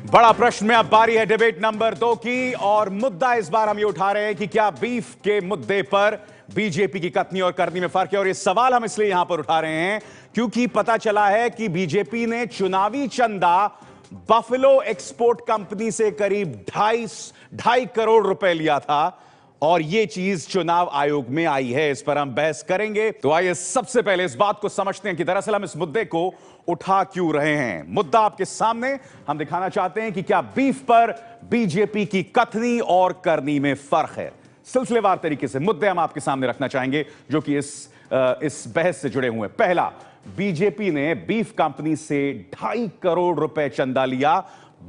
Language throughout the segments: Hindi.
बड़ा प्रश्न में अब बारी है डिबेट नंबर 2 की और मुद्दा इस बार हम ये उठा रहे हैं कि क्या बीफ के मुद्दे पर बीजेपी की कथनी और करनी में फर्क है। और ये सवाल हम इसलिए यहां पर उठा रहे हैं क्योंकि पता चला है कि बीजेपी ने चुनावी चंदा बफेलो एक्सपोर्ट कंपनी से करीब 2.5 करोड़ रुपए लिया था और यह चीज चुनाव आयोग में आई है। इस पर हम बहस करेंगे। तो आइए सबसे पहले इस बात को समझते हैं कि दरअसल हम इस मुद्दे को उठा क्यों रहे हैं। मुद्दा आपके सामने हम दिखाना चाहते हैं कि क्या बीफ पर बीजेपी की कथनी और करनी में फर्क है। सिलसिलेवार तरीके से मुद्दे हम आपके सामने रखना चाहेंगे जो कि इस बहस से जुड़े हुए हैं। पहला, बीजेपी ने बीफ कंपनी से 2.5 करोड़ रुपए चंदा लिया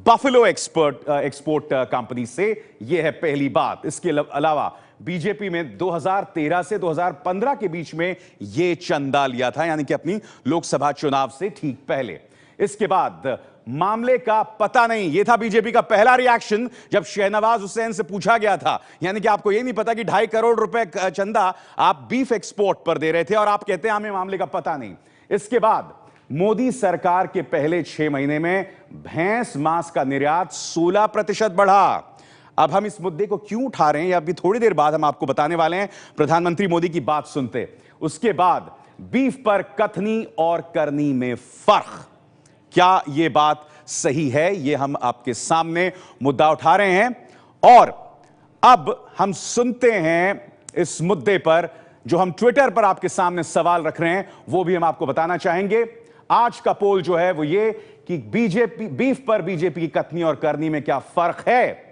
बफेलो एक्सपोर्ट कंपनी से। यह है पहली बात। इसके अलावा बीजेपी में 2013 से 2015 के बीच में यह चंदा लिया था, यानी कि अपनी लोकसभा चुनाव से ठीक पहले। इसके बाद मामले का पता नहीं, यह था बीजेपी का पहला रिएक्शन जब शहनवाज हुसैन से पूछा गया था, यानी कि आपको यह नहीं पता कि 2.5 करोड़ रुपए चंदा आप बीफ एक्सपोर्ट पर दे रहे थे और आप कहते हैं हमें मामले का पता नहीं। इसके बाद मोदी सरकार के पहले 6 महीने में भैंस मांस का निर्यात 16% बढ़ा। अब हम इस मुद्दे को क्यों उठा रहे हैं, या अभी थोड़ी देर बाद हम आपको बताने वाले हैं प्रधानमंत्री मोदी की बात सुनते। उसके बाद बीफ पर कथनी और करनी में फर्क, क्या यह बात सही है, यह हम आपके सामने मुद्दा उठा रहे हैं। और अब हम सुनते हैं इस मुद्दे पर जो हम ट्विटर पर आपके सामने सवाल रख रहे हैं, वो भी हम आपको बताना चाहेंगे। आज का पोल जो है वो ये कि बीफ पर बीजेपी की कथनी और करनी में क्या फर्क है।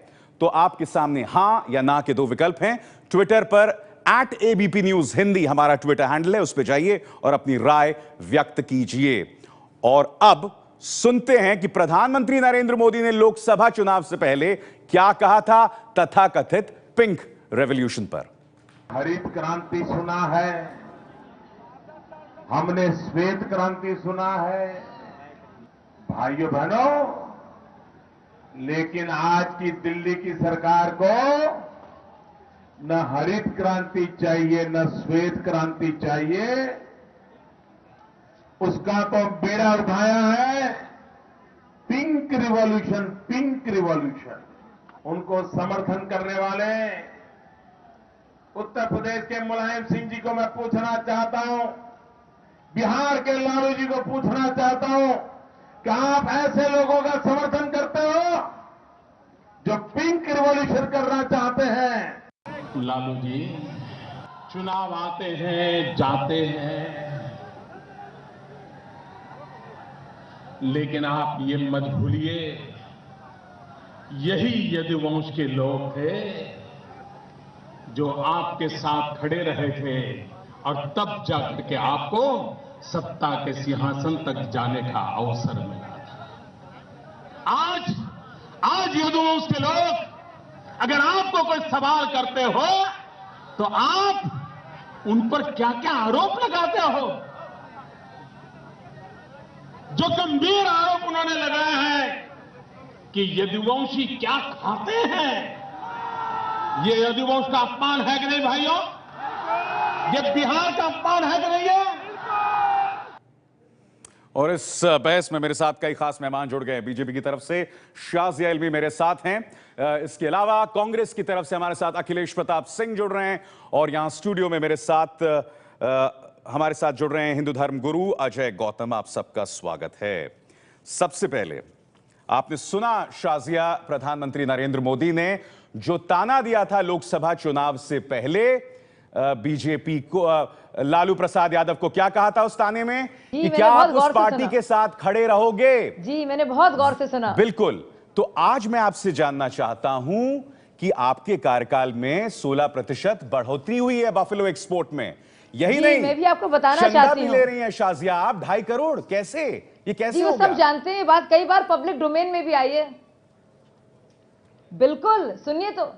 तो आपके सामने हां या ना के 2 विकल्प हैं। ट्विटर पर @ABP न्यूज हिंदी हमारा ट्विटर हैंडल है, उस पर जाइए और अपनी राय व्यक्त कीजिए। और अब सुनते हैं कि प्रधानमंत्री नरेंद्र मोदी ने लोकसभा चुनाव से पहले क्या कहा था तथाकथित पिंक रेवोल्यूशन पर। हरित क्रांति सुना है, हमने श्वेत क्रांति सुना है भाइयों बहनों, लेकिन आज की दिल्ली की सरकार को न हरित क्रांति चाहिए न श्वेत क्रांति चाहिए। उसका तो बेड़ा उठाया है पिंक रिवॉल्यूशन, पिंक रिवॉल्यूशन। उनको समर्थन करने वाले उत्तर प्रदेश के मुलायम सिंह जी को मैं पूछना चाहता हूं, बिहार के लालू जी को पूछना चाहता हूं कि आप ऐसे लोगों का समर्थन करते हो जो पिंक रिवॉल्यूशन करना चाहते हैं। लालू जी, चुनाव आते हैं जाते हैं, लेकिन आप ये मत भूलिए यही यदुवंश के लोग थे जो आपके साथ खड़े रहे थे और तब जाकर के आपको सत्ता के सिंहासन तक जाने का अवसर मिला था। आज यदुवंश के लोग अगर आपको कोई सवाल करते हो तो आप उन पर क्या क्या आरोप लगाते हो। जो गंभीर आरोप उन्होंने लगाया है कि यदुवंशी क्या खाते हैं, ये यदुवंश का अपमान है कि नहीं भाइयों? ये बिहार का अपमान है कि नहीं है? और इस बहस में मेरे साथ कई खास मेहमान जुड़ गए हैं। बीजेपी की तरफ से शाजिया इल्मी मेरे साथ हैं। इसके अलावा कांग्रेस की तरफ से हमारे साथ अखिलेश प्रताप सिंह जुड़ रहे हैं और यहां स्टूडियो में मेरे साथ हमारे साथ जुड़ रहे हैं हिंदू धर्म गुरु अजय गौतम। आप सबका स्वागत है। सबसे पहले आपने सुना शाजिया, प्रधानमंत्री नरेंद्र मोदी ने जो ताना दिया था लोकसभा चुनाव से पहले बीजेपी को, लालू प्रसाद यादव को, क्या कहा था उस ताने में कि क्या आप उस पार्टी के साथ खड़े रहोगे। जी, मैंने बहुत गौर से सुना। बिल्कुल। तो आज मैं आपसे जानना चाहता हूं कि आपके कार्यकाल में 16% बढ़ोतरी हुई है बफेलो एक्सपोर्ट में। यही नहीं, मैं भी आपको बताना चाहती हूं। ले रही हैं शाजिया आप 2.5 करोड़, कैसे, ये कैसे जी, हो वो गया? सब जानते हैं, बात कई बार पब्लिक डोमेन में भी आई है। बिल्कुल, सुनिए तो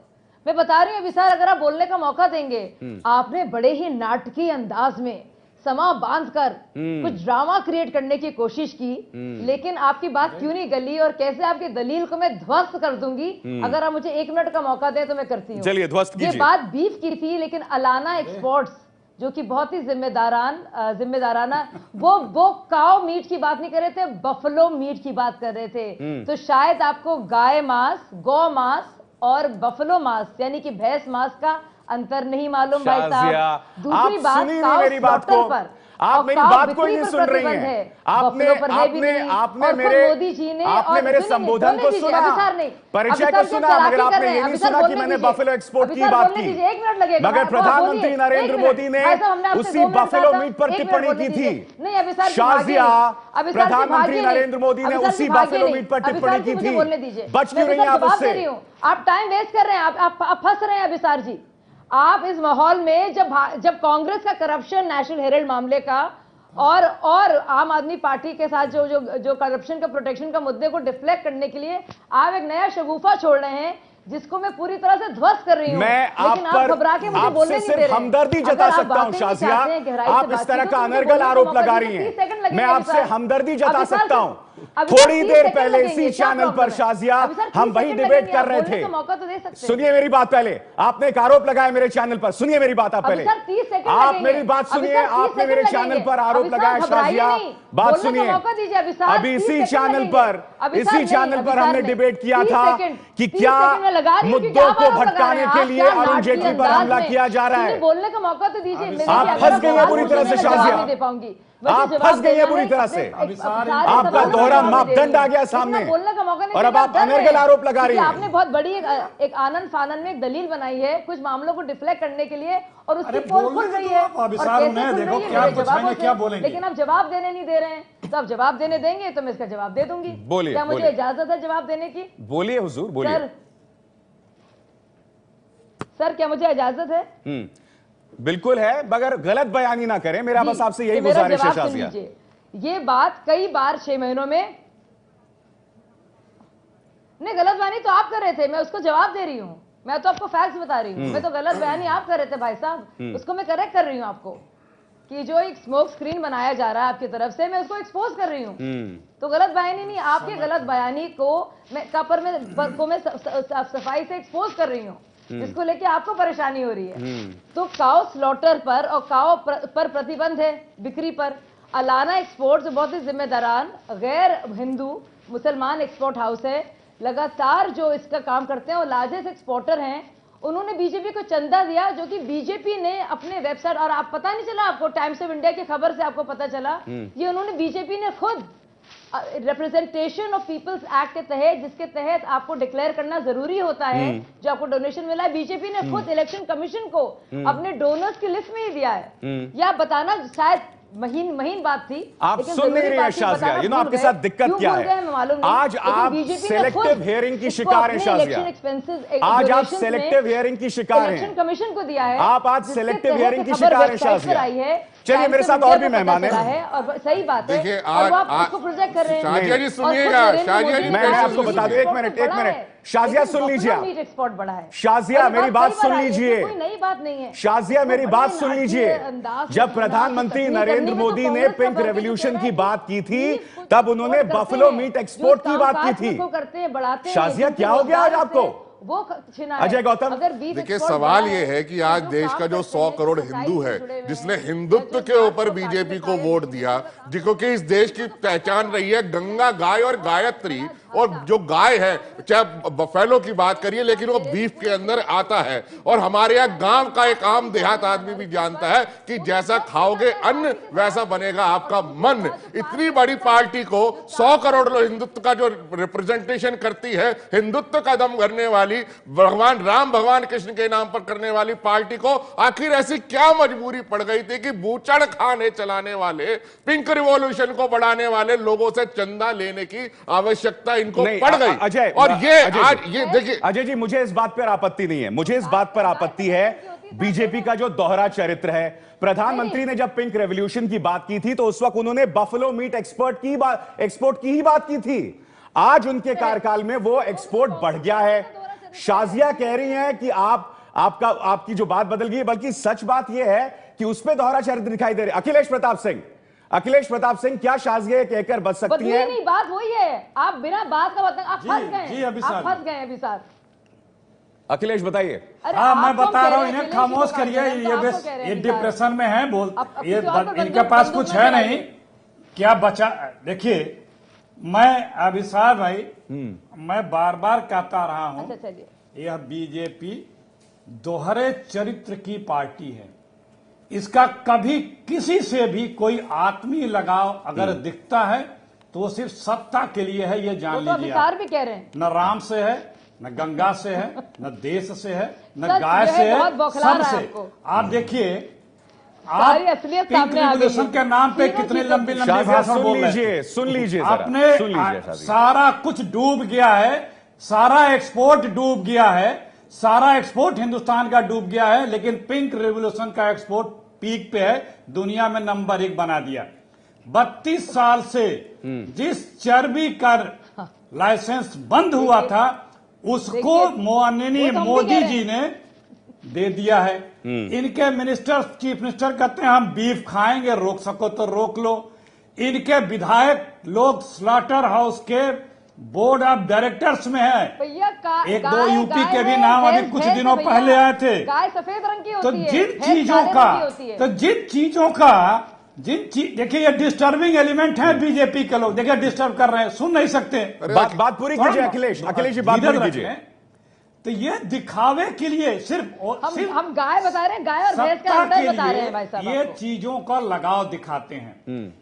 मैं बता रही हूँ विशाल, अगर आप बोलने का मौका देंगे। आपने बड़े ही नाटकीय अंदाज में समा बांधकर कुछ ड्रामा क्रिएट करने की कोशिश की, लेकिन आपकी बात क्यों नहीं गली और कैसे आपकी दलील को मैं ध्वस्त कर दूंगी। अगर आप मुझे 1 मिनट का मौका दें तो मैं करती हूँ। चलिए ध्वस्त कीजिए। ये बात बीफ की थी, लेकिन अलाना एक्सपोर्ट्स जो कि बहुत ही जिम्मेदाराना वो काव मीट की बात नहीं कर रहे थे, बफलो मीट की बात कर रहे थे। तो शायद आपको गाय मांस, गौ मांस और बफलो मांस यानी कि भैंस मांस का अंतर नहीं मालूम भाई साहब। दूसरी बात, मेरी बात को पर आप मेरी बात को ही नहीं सुन रही हैं। आपने मोदी जी ने मेरे संबोधन को सुना, परिचय को सुना, मगर आपने ये नहीं सुना कि मैंने बफेलो एक्सपोर्ट की बात की। 1 मिनट लगेगा। मगर प्रधानमंत्री नरेंद्र मोदी ने उसी बफेलो मीट पर टिप्पणी की थी। शाजिया, प्रधानमंत्री नरेंद्र मोदी ने उसी बफेलो मीट पर टिप्पणी की थी। बच क्यों रही हैं आप उससे? आप टाइम वेस्ट कर रहे हैं, आप फंस रहे हैं अभिसार जी। आप इस माहौल में जब कांग्रेस का करप्शन, नेशनल हेराल्ड मामले का और आम आदमी पार्टी के साथ जो करप्शन का, प्रोटेक्शन का मुद्दे को डिफ्लेक्ट करने के लिए आप एक नया शगुफा छोड़ रहे हैं जिसको मैं पूरी तरह से ध्वस्त कर रही हूं। मैं लेकिन आप घबरा के मुझे बोलने नहीं दे रहे। हमदर्दी जता सकता हूं शाजिया, आप इस तरह का अनर्गल आरोप लगा रही हैं। मैं आपसे हमदर्दी जता सकता हूं। थोड़ी देर पहले इसी चैनल पर शाजिया हम वही डिबेट कर रहे थे। सुनिए मेरी बात पहले। आपने एक आरोप लगाया मेरे चैनल पर, सुनिए मेरी बात आप पहले। आप मेरी बात सुनिए। आपने मेरे चैनल पर आरोप लगाया शाजिया, बात सुनिए। अभी इसी चैनल पर हमने डिबेट किया था कि क्या मुद्दों को भटकाने के लिए अरुण जेटली पर हमला किया जा रहा है। बोलने का मौका तो दीजिए। आप फंस गई है बुरी तरह से शाजिया, आप फंस गई है बुरी तरह से। आपका दोहरा मापदंड आ गया सामने बोलने का मौका नहीं, और अब आप अनर्गल आरोप लगा रही हैं। आपने बहुत बड़ी एक आनंद फानन में एक दलील बनाई है कुछ मामलों को डिफ्लेक्ट करने के लिए और उसकी पोल खुल रही है। लेकिन आप जवाब देने नहीं दे रहे हैं। तो आप जवाब देने देंगे तो मैं इसका जवाब दे दूंगी। बोलिए, क्या मुझे इजाजत है जवाब देने की? बोलिए हुजूर, बोलिए। सर क्या मुझे इजाजत है? बिल्कुल है, मगर गलत बयानी ना करें। मेरा बस आपसे यही गुजारिश है शाजिया। ये बात कई बार 6 महीनों में नहीं, गलत बयानी तो आप कर रहे थे, मैं उसको जवाब दे रही हूँ। मैं तो आपको फैक्ट्स बता रही हूँ। मैं तो गलत बयानी आप कर रहे थे भाई साहब, उसको मैं करेक्ट कर रही हूँ आपको कि जो एक स्मोक स्क्रीन बनाया जा रहा है आपकी तरफ से, मैं उसको एक्सपोज कर रही हूँ। तो गलत बयानी नहीं, आपके गलत बयानी को मैं सफाई से एक्सपोज कर रही हूँ जिसको लेके आपको परेशानी हो रही है। तो काओ स्लॉटर पर और काओ पर प्रतिबंध है, बिक्री पर। अलाना एक्सपोर्ट्स बहुत ही जिम्मेदारान गैर हिंदू मुसलमान एक्सपोर्ट हाउस है, लगातार जो इसका काम करते हैं और लार्जेस्ट एक्सपोर्टर हैं। उन्होंने बीजेपी को चंदा दिया जो कि बीजेपी ने अपने वेबसाइट, और आप पता नहीं चला आपको, टाइम्स ऑफ इंडिया की खबर से आपको पता चला, ये उन्होंने बीजेपी ने खुद रिप्रेजेंटेशन ऑफ पीपल्स एक्ट के तहत, जिसके तहत आपको डिक्लेयर करना जरूरी होता है जो आपको डोनेशन मिला है, बीजेपी ने खुद इलेक्शन कमीशन को अपने डोनर्स की लिस्ट में ही दिया है। या बताना शायद महीन बात थी, आप सुन नहीं रहे हैं शाजिया। यू नो आपके साथ दिक्कत क्या है? आज आप सेलेक्टिव हियरिंग की शिकार हैं शाजिया। आज आप सेलेक्टिव हियरिंग की शिकार हैं। कमीशन को दिया है, आप आज सेलेक्टिव हियरिंग की शिकार हैं शाजिया। चलिए मेरे साथ और भी मेहमान हैं। और सही बात है, देखिए आप उसको प्रोजेक्ट कर रहे हैं। शाजिया जी सुनिएगा, शाजिया जी मैं आपको बता दूं, एक मिनट शाजिया सुन लीजिए। एक्सपोर्ट बढ़ा है शाजिया, मेरी बात सुन लीजिए। कोई नई बात नहीं है शाजिया, मेरी बात सुन लीजिए। जब प्रधानमंत्री नरेंद्र मोदी ने पिंक रेवोल्यूशन की बात की थी, तब उन्होंने बफेलो मीट एक्सपोर्ट की बात की थी। शाजिया क्या हो गया आज आपको? वो अजय गौतम, देखिए सवाल ये है कि आज देश का जो 100 करोड़ हिंदू है जिसने हिंदुत्व के ऊपर बीजेपी को वोट दिया, क्योंकि इस देश की पहचान रही है गंगा, गाय और गायत्री, और जो गाय है, चाहे बफेलो की बात करिए, लेकिन वो बीफ के अंदर आता है। और हमारे यहाँ गांव का एक आम देहात आदमी भी जानता है कि जैसा खाओगे अन्न वैसा बनेगा आपका मन। इतनी बड़ी पार्टी को 100 करोड़ लोग हिंदुत्व का जो रिप्रेजेंटेशन करती है, हिंदुत्व का दम भरने वाली, भगवान राम भगवान कृष्ण के नाम पर करने वाली पार्टी को आखिर ऐसी क्या मजबूरी पड़ गई थी कि बूचड़ खाने चलाने वाले, पिंक रिवॉल्यूशन को बढ़ाने वाले लोगों से चंदा लेने की आवश्यकता इनको पड़ गई? अजय, और ये आज ये देखिए अजय जी, मुझे इस बात पर आपत्ति नहीं है। मुझे इस बात पर आपत्ति है बीजेपी का जो दोहरा चरित्र है। प्रधानमंत्री ने जब पिंक रेवोल्यूशन की बात की थी तो उस वक्त उन्होंने बफेलो मीट एक्सपोर्ट की ही बात की थी। आज उनके कार्यकाल में वो एक्सपोर्ट बढ़ गया है। शाजिया कह रही हैं कि आपकी जो बात बदल गई है, बल्कि सच बात यह है कि उस पर दोहरा चरित्र दिखाई दे रहा है। अखिलेश प्रताप सिंह, क्या शाजिया कहकर बच सकती है? नहीं, बात वही है, आप बिना बात का आप फंस गए, आप फंस गए अभिसार। अखिलेश बताइए। अरे हाँ, आप मैं कौन बता कह रहा हूँ हैं? इन्हें अखिलेश खामोश जी को करिए। बात करें, तो ये आप बस क्यों कह रहे ये हैं डिप्रेशन में है, बोल अब ये किसी और पे इनके पास कुछ है नहीं, क्या बचा। देखिए, मैं अभिसार भाई, मैं बार बार कहता रहा हूं, अच्छा चलिए। यह बीजेपी दोहरे चरित्र की पार्टी है। इसका कभी किसी से भी कोई आत्मीय लगाव अगर दिखता है तो वो सिर्फ सत्ता के लिए है, ये जान वो तो लीजिए। अभिसार भी कह रहे हैं। न राम से है, न गंगा से है, न देश से है, न सच गाय जो है से है, बहुत बौखला रहा है सबसे। आपको। आप देखिए, सारी आप असलियत पिंक सामने आ गई रिवोल्यूशन है। के नाम पे तीनों कितने चीजें- लंबी लंबी शाजिया भाषण बोल रहे लीजिए, हैं। सुन लीजिए जरा, आपने सुन लीजिए शाजिया। सारा कुछ डूब गया है, सारा एक्सपोर्ट डूब गया है, सारा एक्सपोर्ट हिंदुस्तान का डूब गया है, लेकिन पिंक रिवोल्यूशन का एक्सपोर्ट पीक पे है, दुनिया में नंबर 1 बना दिया। 32 साल से जिस चर्बी का लाइसेंस बंद हुआ था उसको माननीय वो तो हम भी मोदी कह रहे जी ने दे दिया है। इनके मिनिस्टर, चीफ मिनिस्टर कहते हैं हम बीफ खाएंगे, रोक सको तो रोक लो। इनके विधायक लोग स्लॉटर हाउस के बोर्ड ऑफ डायरेक्टर्स में है। भैया एक दो यूपी के भी नाम अभी कुछ दिनों पहले आए थे। गाय सफेद रंग की तो होती है, जिन भैंस चीजों काले का रंग की होती है। तो जिन चीजों का देखिए, ये डिस्टर्बिंग एलिमेंट है बीजेपी के लोग, देखिए डिस्टर्ब कर रहे हैं, सुन नहीं सकते। बात पूरी कीजिए अखिलेश, अखिलेश जी बात पूरी कीजिए। तो ये दिखावे के लिए सिर्फ हम गाय बता रहे हैं, गाय और भैंस का सत्ता अंतर के बता रहे हैं भाई लिए साहब ये आपको। चीजों का लगाव दिखाते हैं।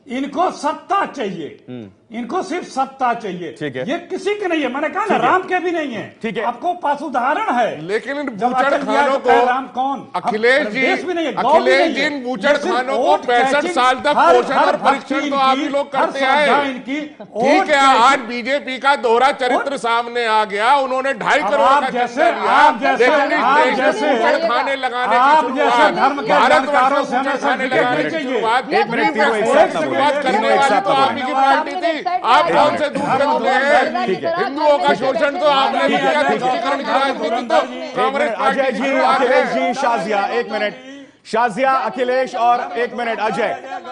इनको सत्ता चाहिए, इनको सिर्फ सत्ता चाहिए। ठीक है। ये किसी के नहीं है, मैंने कहा ना, राम के भी नहीं है। ठीक है। आपको पास उदाहरण है। लेकिन इन जब बूचड़ अटल खानों बिहारी को राम कौन, अखिलेश जी, देश भी नहीं है, गौ भी अखिलेश नहीं जी, है। इन बूचड़ ये सिर्फ खानों को वोट 65 कैचिंग, साल तक हर पोषण और भक्ति परीक्षण तो आप ही इनकी, लोग करते हर आए। श्रद्धा इनकी। ठीक है, आज बीजेपी का दोहरा चरित्र सामने आ गया। उन्होंने 2.5 करोड़ आप का जैसे- चंदा लिया, आप जैसे- लेकिन इस आप देश में जैसे- बूचड़ खाने लगाने की आप शुरुआत, जैसे धर्म के भारतवर्ष जानकारों में से हमें बूचड़ खाने सर्टिफिकेट लगाने की चाहिए। शुरुआत एक मिनट, तीनों एक साथ ना बोलें। शुरुआत करने तीनों एक वाली साथ तो ना आप ही की बोलें। पार्टी थी। आप कौन से दूर के निकले हैं? ठीक है। हिंदुओं का शोषण तो आपने ठीक है, किया, ठीक है। तुष्टीकरण की राजनीति तो कांग्रेस पार्टी अजय की जी, शुरुआत है। अखिलेश जी, शाजिया, एक मिनट। शाजिया, अखिलेश और एक मिनट अजय,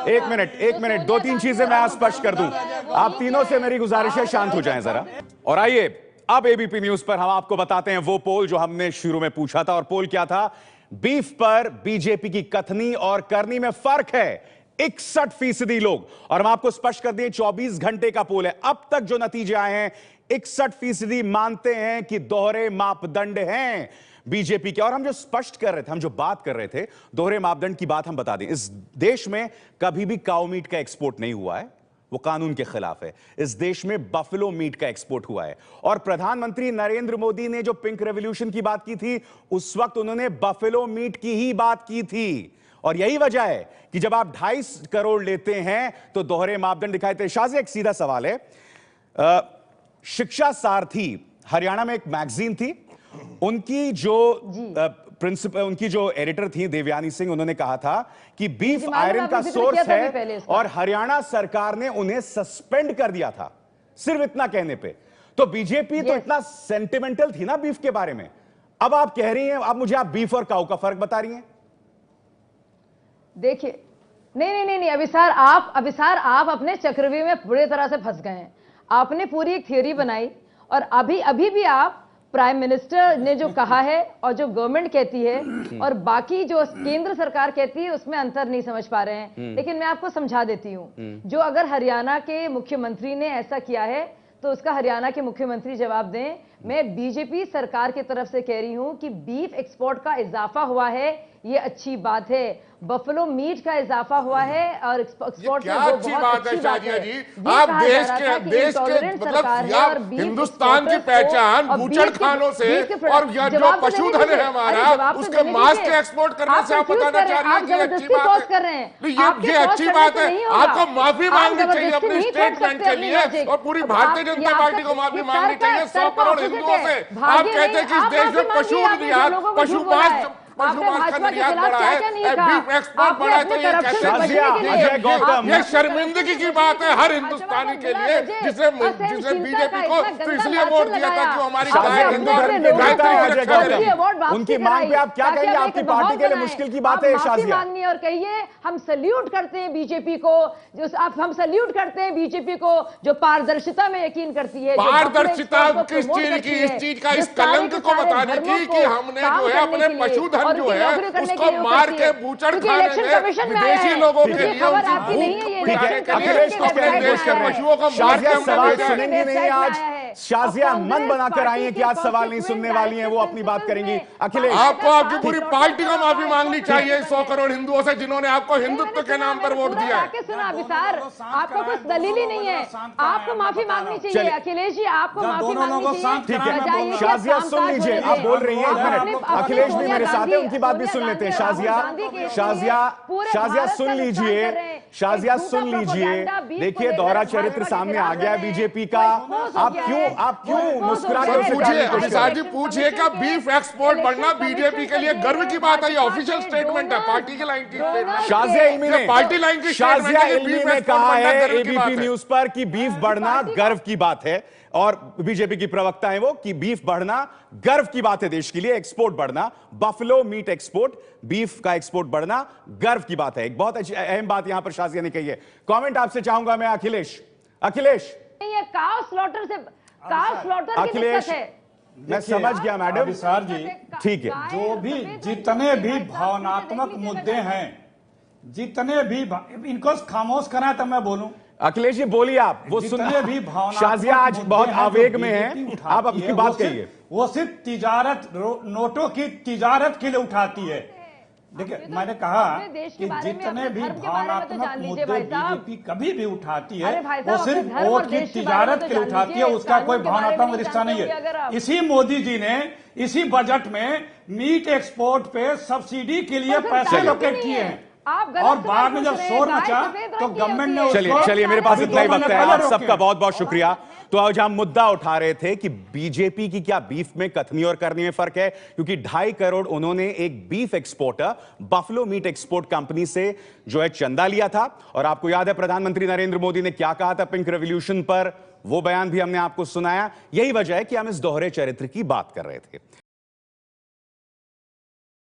एक मिनट, 2-3 चीजें मैं स्पष्ट कर दूं। आप तीनों से मेरी गुजारिश है, शांत हो जाएं जरा। और आइए अब एबीपी न्यूज पर हम आपको बताते हैं वो पोल जो हमने शुरू में पूछा था। और पोल क्या था? बीफ पर बीजेपी की कथनी और करनी में फर्क है 61% लोग। और हम आपको स्पष्ट कर दिए, 24 घंटे का पोल है। अब तक जो नतीजे आए हैं, 61% मानते हैं कि दोहरे मापदंड हैं बीजेपी के। और हम जो स्पष्ट कर रहे थे, हम जो बात कर रहे थे, दोहरे मापदंड की बात हम बता दें। इस देश में कभी भी काऊ मीट का एक्सपोर्ट नहीं हुआ है, वो कानून के खिलाफ है। इस देश में बफेलो मीट का एक्सपोर्ट हुआ है। और प्रधानमंत्री नरेंद्र मोदी ने जो पिंक रेवोल्यूशन की बात की थी, उस वक्त उन्होंने बफेलो मीट की ही बात की थी। और यही वजह है कि जब आप 2.5 करोड़ लेते हैं तो दोहरे मापदंड दिखाई देते। शाजी, एक सीधा सवाल है, शिक्षा सारथी हरियाणा में एक मैगजीन थी, उनकी जो प्रिंसिपल, उनकी जो एडिटर थी देवयानी सिंह, उन्होंने कहा था कि बीफ आयरन का सोर्स है और हरियाणा सरकार ने उन्हें सस्पेंड कर दिया था सिर्फ इतना कहने पे। तो बीजेपी तो इतना सेंटिमेंटल थी ना बीफ के बारे में। अब आप कह रही हैं, अब मुझे आप बीफ और काऊ का फर्क बता रही हैं। देखिए, नहीं, अभिसार आप अपने चक्रव्यूह में बुरी तरह से फंस गए हैं। आपने पूरी एक थ्योरी बनाई और अभी भी आप प्राइम मिनिस्टर ने जो कहा है और जो गवर्नमेंट कहती है और बाकी जो केंद्र सरकार कहती है, उसमें अंतर नहीं समझ पा रहे हैं। लेकिन मैं आपको समझा देती हूं, जो अगर हरियाणा के मुख्यमंत्री ने ऐसा किया है तो उसका हरियाणा के मुख्यमंत्री जवाब दें। मैं बीजेपी सरकार की तरफ से कह रही हूं कि बीफ एक्सपोर्ट का इजाफा हुआ है, ये अच्छी बात है। बफेलो मीट का इजाफा हुआ है और एक्सपोर्ट क्या अच्छी बात है शाजिया जी? आप देश के मतलब आप हिंदुस्तान की पहचान बूचड़ खानों से और जो पशुधन है हमारा, उसके मांस के एक्सपोर्ट करने से आप बताना चाह रही हैं कि अच्छी बात है। ये अच्छी बात है। आपको माफी मांगनी चाहिए अपने स्टेटमेंट के लिए और पूरी भारतीय जनता पार्टी को माफी मांगनी चाहिए 100 करोड़ हिंदुओं से। आप कहते हैं कि इस देश में पशु दिया, पशु मांस पशु मांस का भाजपा के निर्यात खिलाफ बढ़ा क्या-क्या नहीं है, कहा? बीफ एक्सपोर्ट आपने बढ़ा है, अपने तो ये corruption कैसे से बचने के लिए- अजय गौतम, ये शर्मिंदगी की बात है हर भाजपा हिंदुस्तानी का के गला लिए, बजे, जिसने असहनशीलता बीजेपी का को इतना तो गंदा इसलिए वोट लाछन दिया था लगाया। कि हमारी आपने गाय अपने हिंदू अपने धर्म की लोगों गायत्री को की रक्षा उनकी करेगी। अवार्ड वापसी उनकी मांग पे आप क्या ताकि कहेंगे? आप आपकी एक पार्टी माहौल के लिए बनाएं। मुश्किल की आप बात है, माफी शाजिया। मांगिए और कहिए हम सल्यूट करते हैं बीजेपी को, जो हम सल्यूट करते हैं बीजेपी को जो पारदर्शिता में यकीन करती है, जो पारदर्शिता अपने किस promote चीज करती की, है, इस चीज का, जो इस सारे कलंक के को सारे बताने धर्मों की को कि हमने काम जो है करने अपने के लिए पशुधन और जो उनकी है नौकरी करने उसको के लिए मार करती के है। बूचड़ क्योंकि खाने इलेक्शन में कमीशन में आया विदेशी है, लोगों के क्योंकि लिए खबर उनकी आपकी नहीं है, ये भूख ठीक है, मिटाने के लिए अखिलेश को अपने कहने देश दो के करने। पशुओं को मार के शाजिया हमने सवाल भेजा है। सुनेंगी नहीं आज। शाजिया मन बनाकर आई हैं कि आज सवाल नहीं constituent सुनने वाली हैं, वो अपनी बात करेंगी। अखिलेश, आपको आपकी पूरी पार्टी को माफी मांगनी चाहिए 100 करोड़ हिंदुओं से जिन्होंने आपको हिंदुत्व के नाम पर वोट दिया है। सुना विसार, आपको कुछ दलील ही नहीं है, आपको माफी मांगनी चाहिए। चलिए। अखिलेश जी आपको जब माफी दोनों मांगनी लोगों को शांत चाहिए। कराना बजाय बोल ये रहा कि शाजिया आप सुन कामकाज लीजिए, होने आप दें। बोल रही हैं, एक आप मिनट। अपने- अखिलेश भी सोनिया मेरे साथ है, गांधी- उनकी बात भी सोनिया सुन लेते हैं। गांधी और राहुल शाजिया, गांधी के शाजिया, पूरे शाजिया भारत सुन का नुकसान लीजिए, कर रहे हैं। शाजिया एक झूठा सुन लीजिए। प्रोपेगेंडा बीफ को देखिए लेकर दोहरा भाजपा चरित्र के सामने खिलाफ आ गया लड़ रहे हैं। बीजेपी का। वो expose हो आप गया क्यों है। आप क्यों वो expose हो मुस्कुरा गया कर है। फिर पूछिए, करने की कोशिश अभिसार कर जी रहे हैं? पूछिएगा बीफ एक्सपोर्ट बढ़ना बीजेपी के लिए गर्व की बात है, ये ऑफिशियल स्टेटमेंट है, पार्टी की लाइन की स्टेटमेंट। शाजिया इल्मी ने, पार्टी लाइन की शाजिया स्टेटमेंट है कि इल्मी बीफ ने एक्सपोर्ट कहा बढ़ना है गर्व की बात एबीपी है। न्यूज पर कि बीफ बढ़ना गर्व की बात है, और बीजेपी की प्रवक्ता है वो कि बीफ बढ़ना गर्व की बात है देश के लिए, एक्सपोर्ट बढ़ना, बफलो मीट एक्सपोर्ट, बीफ का एक्सपोर्ट बढ़ना गर्व की बात है। एक बहुत अच्छी अहम बात यहां पर शाजिया ने कही है। कमेंट आपसे चाहूंगा मैं, अखिलेश। अखिलेश, ये काउ स्लॉटर से काउ स्लॉटर की अखिलेश, दिक्कत है। मैं समझ गया मैडम, अभिसार जी, ठीक है। जो भी जितने भी भावनात्मक मुद्दे हैं, जितने भी इनको खामोश कराएं तो मैं बोलूं। अखिलेश जी बोलिए, आप वो सुन। जितने भी भावनात्मक शाजिया आज मुद्दे बहुत हैं जो आवेग में बीजेपी है, उठाती आप अपनी है, बात वो सिर्फ- कहिए। वो सिर्फ तिजारत, नोटों की तिजारत के लिए उठाती है। देखिए, मैंने कहा अपने देश के कि बारे में, जितने अपने भी धर्म के बारे में तो भावनात्मक जान लीजिए मुद्दे भाई साहब। बीजेपी कभी भी उठाती है, अरे भाई वो साहब, सिर्फ अपने धर्म वोट और की देश के बारे में तिजारत तो के लिए जान उठाती है, लीजिए। उसका कोई कानून के बारे में भावनात्मक नहीं रिश्ता नहीं जानते होंगे अगर है। आप। इसी मोदी जी ने इसी बजट में मीट एक्सपोर्ट पे सब्सिडी के लिए और सर, पैसे दाम लोकेट नहीं किए है। हैं, आप गलत और सवाल बाद में पूछ जब रहे शोर हैं। मचा गाय सफेद तो रंग की गवर्नमेंट ने होती है। चलिए चलिए, मेरे पास अभी इतना ही 2 वक्त है। महीने आप पहले सबका रोके। बहुत बहुत शुक्रिया। तो आज हम मुद्दा उठा रहे थे कि बीजेपी की क्या बीफ में कथनी और करनी में फर्क है, क्योंकि 2.5 करोड़ उन्होंने एक beef exporter buffalo meet export company से जो है चंदा लिया था। और आपको याद है प्रधानमंत्री नरेंद्र मोदी ने क्या कहा था पिंक रेवोल्यूशन पर, वो बयान भी हमने आपको सुनाया। यही वजह है कि हम इस दोहरे चरित्र की बात कर रहे थे।